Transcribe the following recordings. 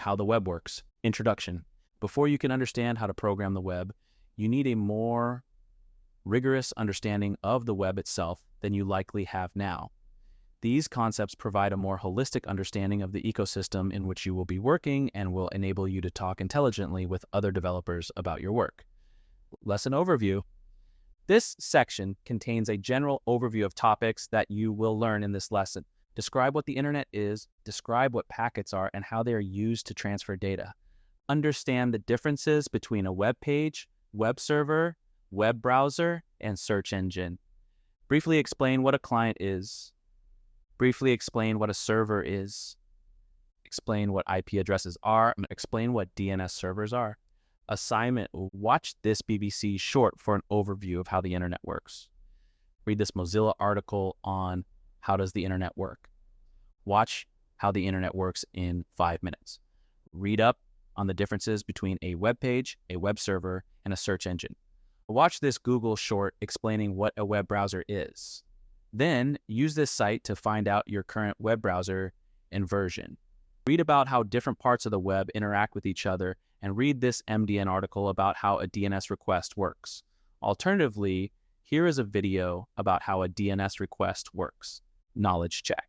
How the web works. Introduction. Before you can understand how to program the web, you need a more rigorous understanding of the web itself than you likely have now. These concepts provide a more holistic understanding of the ecosystem in which you will be working and will enable you to talk intelligently with other developers about your work. Lesson overview. This section contains a general overview of topics that you will learn in this lesson. Describe what the internet is, describe what packets are, and how they are used to transfer data. Understand the differences between a web page, web server, web browser, and search engine. Briefly explain what a client is. Briefly explain what a server is. Explain what IP addresses are. Explain what DNS servers are. Assignment, watch this BBC short for an overview of how the internet works. Read this Mozilla article on how does the internet work. Watch how the internet works in 5 minutes. Read up on the differences between a web page, a web server, and a search engine. Watch this Google short explaining what a web browser is. Then use this site to find out your current web browser and version. Read about how different parts of the web interact with each other and read this MDN article about how a DNS request works. Alternatively, here is a video about how a DNS request works. Knowledge check.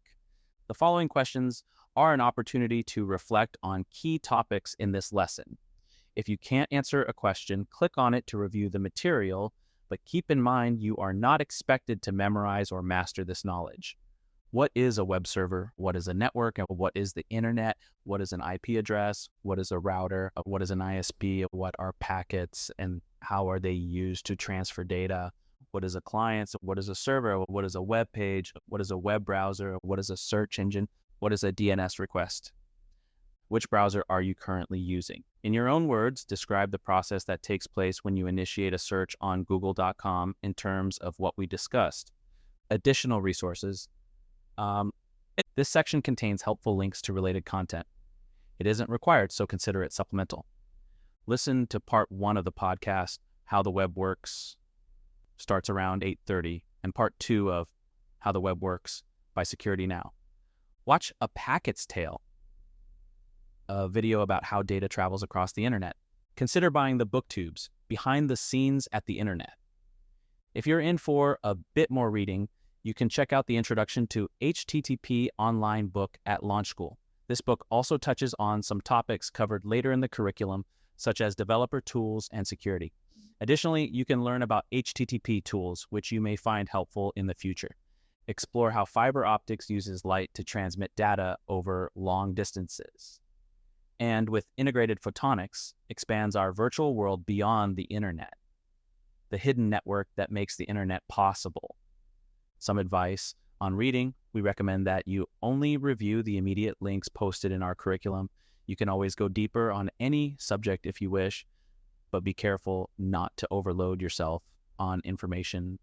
The following questions are an opportunity to reflect on key topics in this lesson. If you can't answer a question, click on it to review the material, but keep in mind you are not expected to memorize or master this knowledge. What is a web server? What is a network? And what is the internet? What is an IP address? What is a router? What is an ISP? What are packets and how are they used to transfer data? What is a client? What is a server? What is a web page? What is a web browser? What is a search engine? What is a DNS request? Which browser are you currently using? In your own words, describe the process that takes place when you initiate a search on google.com in terms of what we discussed. Additional resources. This section contains helpful links to related content. It isn't required, so consider it supplemental. Listen to part 1 of the podcast, How the Web Works, starts around 8:30, and part 2 of How the Web Works by Security Now. Watch A Packet's Tale, a video about how data travels across the internet. Consider buying the booktubes, Behind the Scenes at the Internet. If you're in for a bit more reading, you can check out the Introduction to HTTP online book at Launch School. This book also touches on some topics covered later in the curriculum, such as developer tools and security. Additionally, you can learn about HTTP tools, which you may find helpful in the future. Explore how fiber optics uses light to transmit data over long distances. And with integrated photonics, expands our virtual world beyond the internet, the hidden network that makes the internet possible. Some advice on reading: we recommend that you only review the immediate links posted in our curriculum. You can always go deeper on any subject if you wish, but be careful not to overload yourself on information